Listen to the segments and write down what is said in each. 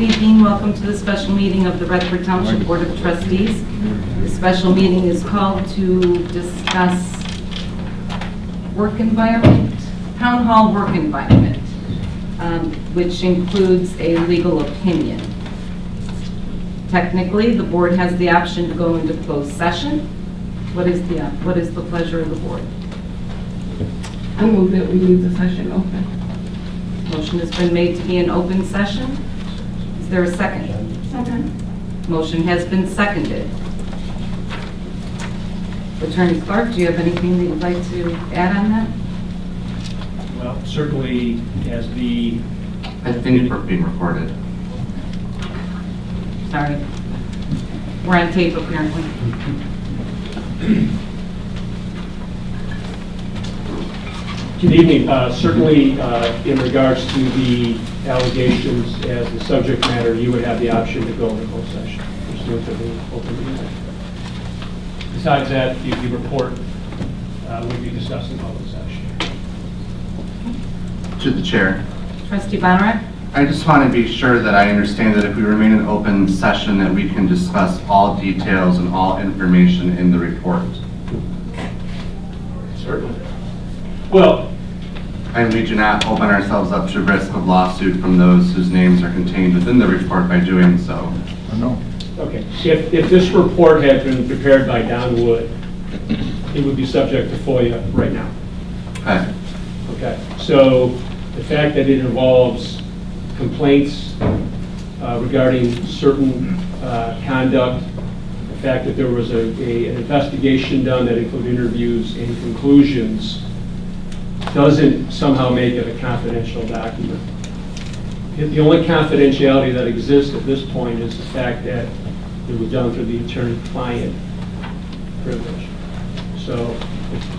evening. Welcome to the special meeting of the Redford Township Board of Trustees. The special meeting is called to discuss work environment, town hall work environment, which includes a legal opinion. Technically, the board has the option to go into closed session. What is the pleasure of the board? I move that we leave the session open. Motion has been made to be an open session. Is there a second? Second. Motion has been seconded. Attorney Clark, do you have anything that you'd like to add on that? Well, certainly as the... I think we're being recorded. Sorry. We're on tape apparently. Good evening. Certainly in regards to the allegations as the subject matter, you would have the option to go into closed session pursuant to the open meeting act. Besides that, the report would be discussed in public session. To the chair. Trustee Bonner? I just want to be sure that I understand that if we remain in open session, that we can discuss all details and all information in the report. Certainly. Well, And we do not open ourselves up to risk of lawsuit from those whose names are contained within the report by doing so. No. okay. If this report had been prepared by Don Wood, it would be subject to FOIA right now. Okay. Okay, so the fact that it involves complaints regarding certain conduct, the fact that there was an investigation done that included interviews and conclusions, doesn't somehow make it a confidential document. The only confidentiality that exists at this point is the fact that it was done through the attorney-client privilege. So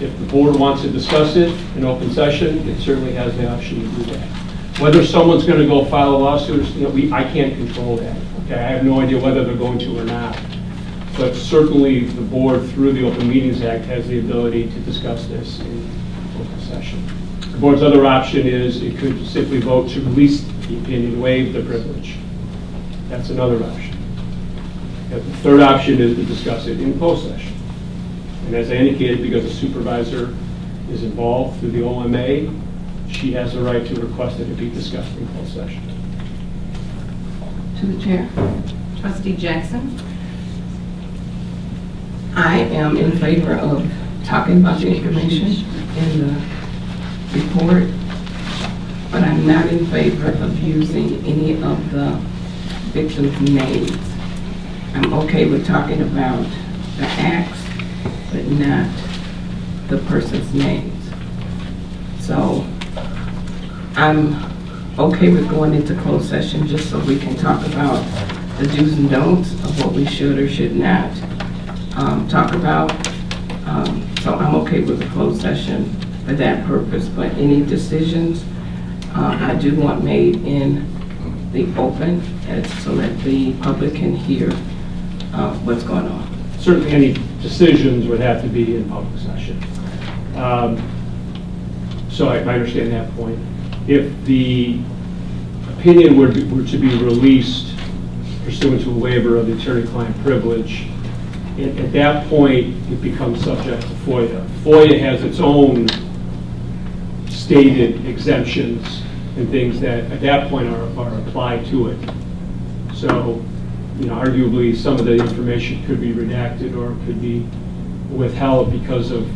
if the board wants to discuss it in open session, it certainly has the option to do that. Whether someone's going to go file a lawsuit, I can't control that. Okay, I have no idea whether they're going to or not. But certainly the board, through the Open Meetings Act, has the ability to discuss this in open session. The board's other option is it could simply vote to release the opinion, waive the privilege. That's another option. The third option is to discuss it in closed session. And as I indicated, because the supervisor is involved through the OMA, she has the right to request that it be discussed in closed session. To the chair. Trustee Jackson? I am in favor of talking about the information in the report, but I'm not in favor of using any of the victims' names. I'm okay with talking about the acts, but not the person's names. So I'm okay with going into closed session just so we can talk about the do's and don'ts of what we should or should not talk about. So I'm okay with the closed session for that purpose, but any decisions I do want made in the open so that the public can hear what's going on. Certainly any decisions would have to be in public session. So I understand that point. If the opinion were to be released pursuant to a waiver of the attorney-client privilege, at that point it becomes subject to FOIA. FOIA has its own stated exemptions and things that at that point are applied to it. So, arguably some of the information could be redacted or could be withheld because of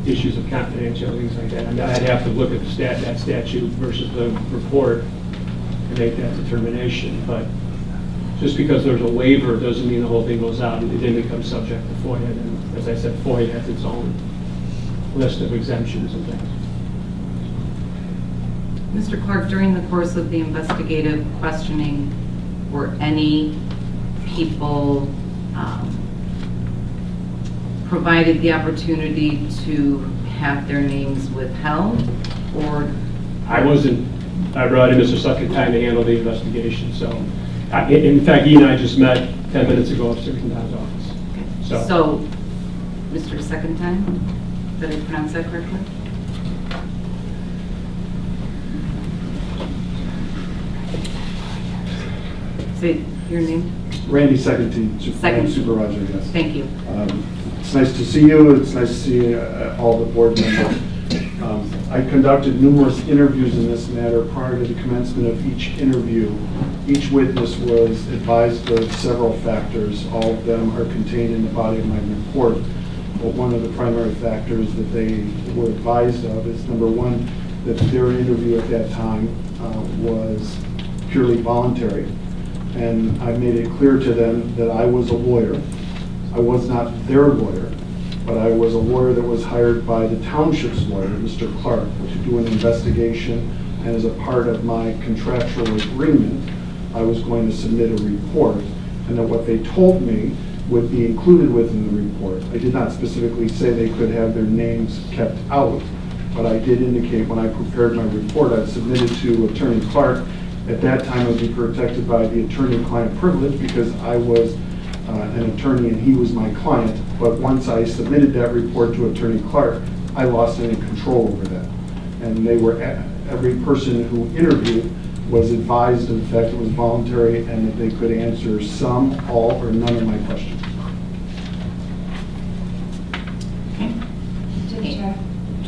issues of confidentiality, things like that. And I'd have to look at that statute versus the report to make that determination. But just because there's a waiver doesn't mean the whole thing goes out. It then becomes subject to FOIA. And as I said, FOIA has its own list of exemptions and things. Mr. Clark, during the course of the investigative questioning, were any people provided the opportunity to have their names withheld, or? I brought in Mr. Succottime to handle the investigation. So, in fact, he and I just met 10 minutes ago upstairs in Don's office. So, Mr. Succottime, did I pronounce that correctly? state your name? Randy Secondine, Second. Supervisor, yes. Thank you. It's nice to see you. It's nice to see all the board members. I conducted numerous interviews in this matter. Prior to the commencement of each interview, each witness was advised of several factors. All of them are contained in the body of my report. But one of the primary factors that they were advised of is, number one, that their interview at that time was purely voluntary. And I made it clear to them that I was a lawyer. I was not their lawyer, but I was a lawyer that was hired by the township's lawyer, Mr. Clark, to do an investigation. And as a part of my contractual agreement, I was going to submit a report, and that what they told me would be included within the report. I did not specifically say they could have their names kept out, but I did indicate when I prepared my report, I submitted to Attorney Clark. At that time, it would be protected by the attorney-client privilege because I was an attorney and he was my client. But once I submitted that report to Attorney Clark, I lost any control over that. And they were, every person who interviewed was advised of the fact it was voluntary and that they could answer some, all, or none of my questions. Okay. To the chair,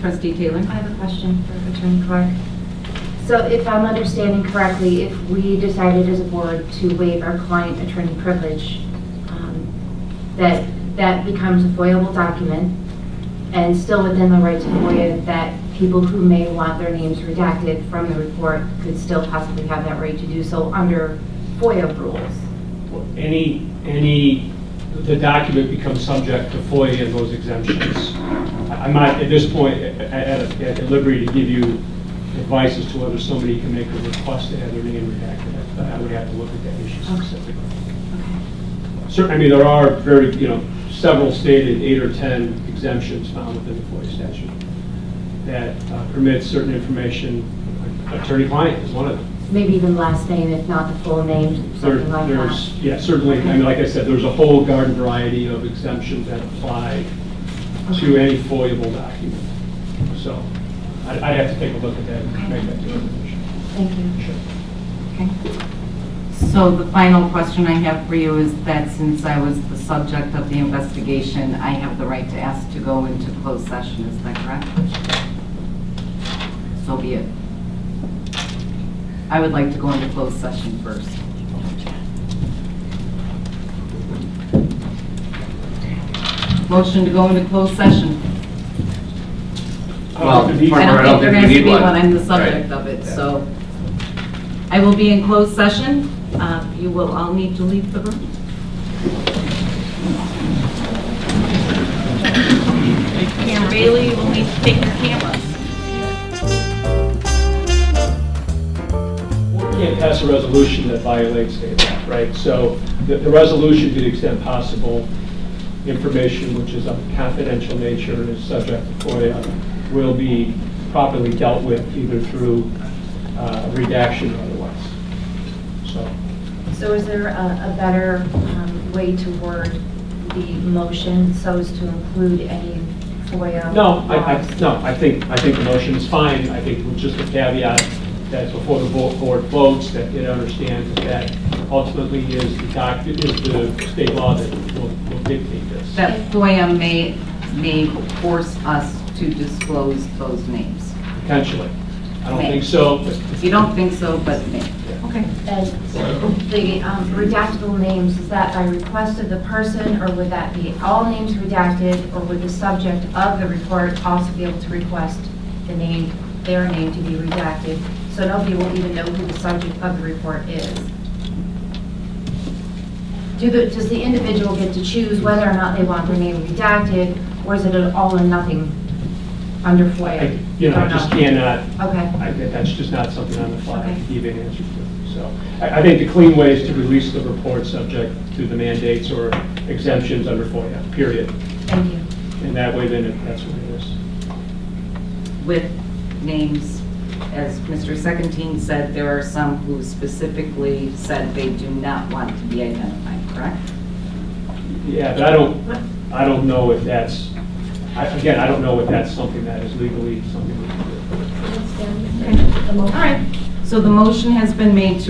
Trustee Taylor? I have a question for Attorney Clark. So if I'm understanding correctly, if we decided as a board to waive our client attorney privilege, that becomes a FOIA-able document, and still within the rights of FOIA, that people who may want their names redacted from the report could still possibly have that right to do so under FOIA rules. The document becomes subject to FOIA and those exemptions. I'm not, at this point, at liberty to give you advice as to whether somebody can make a request to have their name redacted. I would have to look at that issue specifically. Certainly, I mean, there are several stated 8 or 10 exemptions found within the FOIA statute that permits certain information. Attorney-client is one of them. Maybe even last name, if not the full name, something like that. Yeah, certainly. I mean, like I said, there's a whole garden variety of exemptions that apply to any FOIA-able document. So I'd have to take a look at that and make that determination. Thank you. Sure. Okay. So the final question I have for you is that since I was the subject of the investigation, I have the right to ask to go into closed session, is that correct? So be it. I would like to go into closed session first. Motion to go into closed session. Well, I don't think there has to be one, I'm the subject Right. of it, Yeah. so. I will be in closed session. You will all need to leave the room. Cam Bailey, you will need to take your cameras. We can't pass a resolution that violates state law, right? So the resolution, to the extent possible, information which is of a confidential nature and is subject to FOIA will be properly dealt with either through redaction or otherwise. So is there a better way to word the motion so as to include any FOIA No, laws? I think the motion is fine. I think with just a caveat that before the board votes, that it understands that ultimately is the state law that will dictate this. That FOIA may force us to disclose those names. Potentially. I don't May. think so, but You don't think so, but may. Okay. And the redactable names, is that by request of the person, or would that be all names redacted, or would the subject of the report also be able to request the name, their name to be redacted, so nobody will even know who the subject of the report is? Does the individual get to choose whether or not they want their name redacted, or is it an all or nothing under FOIA? I just cannot, Okay. that's just not something on the fly I Okay. can give you an answer to. So I think the clean way is to release the report subject to the mandates or exemptions under FOIA, period. Thank you. And that way, then, that's what it is. With names, as Mr. Secondine said, there are some who specifically said they do not want to be identified, correct? Yeah, but I don't know if that's, again, I don't know if that's something that is legally something we can do. All right. So the motion has been made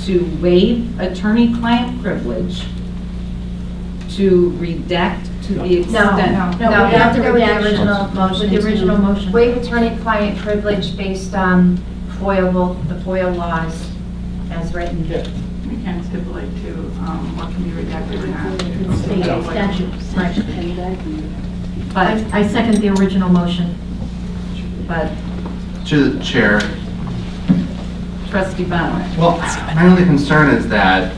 to waive attorney-client privilege, to redact to the extent. No, we have to go with the Redaction. original motion. With the original to motion. Waive attorney-client privilege based on the FOIA laws as written. We can stipulate to what can be redacted or not. State statutes. But, I second the original motion. but To the chair, trustee Bonner. well, my only concern is that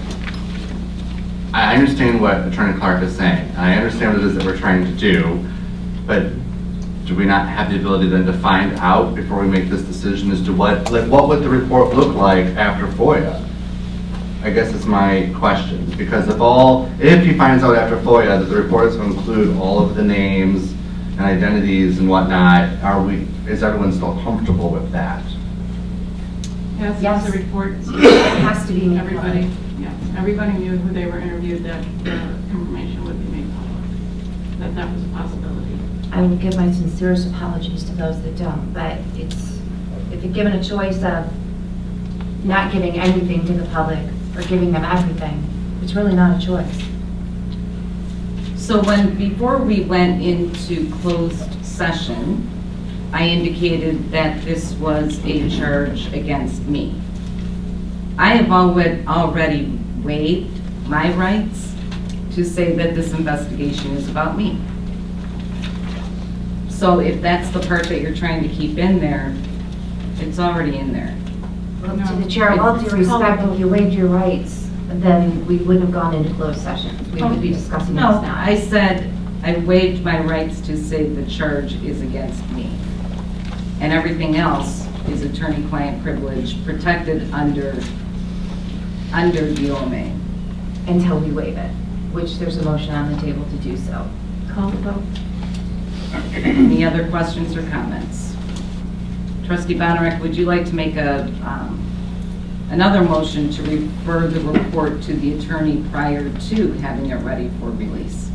I understand what Attorney Clark is saying. I understand what it is that we're trying to do, but do we not have the ability then to find out before we make this decision as to what would the report look like after FOIA? I guess is my question, because if he finds out after FOIA that the report is going to include all of the names and identities and whatnot, is everyone still comfortable with that? Yes, Yes. it's a report. It has to be made public. Everybody, yes, everybody knew who they were interviewed, that the information would be made public, that was a possibility. I will give my sincerest apologies to those that don't, but if you're given a choice of not giving anything to the public or giving them everything, it's really not a choice. So before we went into closed session, I indicated that this was a charge against me. I have already waived my rights to say that this investigation is about me. So if that's the part that you're trying to keep in there, it's already in there. Well, to the chair, all due respect, if you waived your rights, then we wouldn't have gone into closed session. We would be discussing this No, now. I said I waived my rights to say the charge is against me. And everything else is attorney-client privilege protected under DOMA. Until we waive it, which there's a motion on the table to do so. Call the vote. Any other questions or comments? Trustee Bonarek, would you like to make another motion to refer the report to the attorney prior to having it ready for release?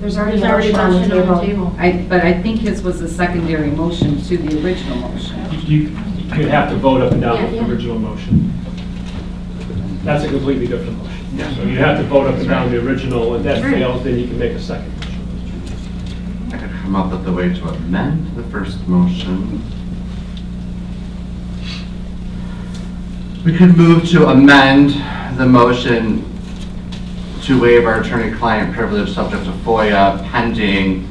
There's already a There's already motion on the table. But I think his was a secondary motion to the original motion. You'd have to vote up and down with Yeah, the yeah. original motion. That's a completely different motion. So you have to vote up and down the original, and that fails, then you can make a second motion. I could come up with a way to amend the first motion. We could move to amend the motion to waive our attorney-client privilege subject to FOIA pending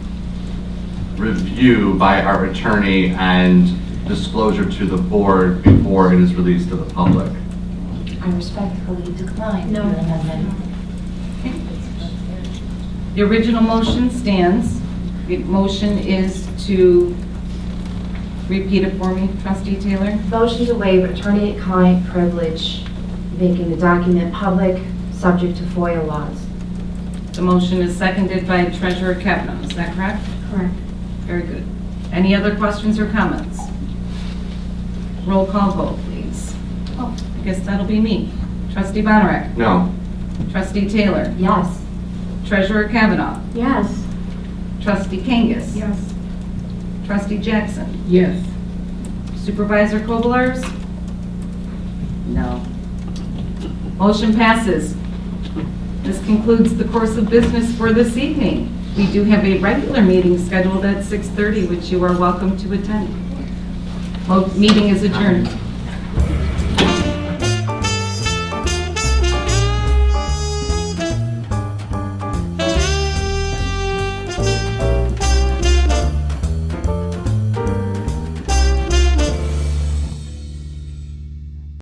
review by our attorney and disclosure to the board before it is released to the public. I respectfully decline No. your amendment. The original motion stands. The motion is to, repeat it for me, Trustee Taylor? Motion to waive attorney-client privilege, making the document public, subject to FOIA laws. The motion is seconded by Treasurer Kavanaugh, is that correct? Correct. Very good. Any other questions or comments? Roll call vote, please. Oh, I guess that'll be me. Trustee Bonarek? No. Trustee Taylor? Yes. Treasurer Kavanaugh? Yes. Trustee Kangas? Yes. Trustee Jackson? Yes. Supervisor Kovalars? No. Motion passes. This concludes the course of business for this evening. We do have a regular meeting scheduled at 6:30, which you are welcome to attend. Meeting is adjourned.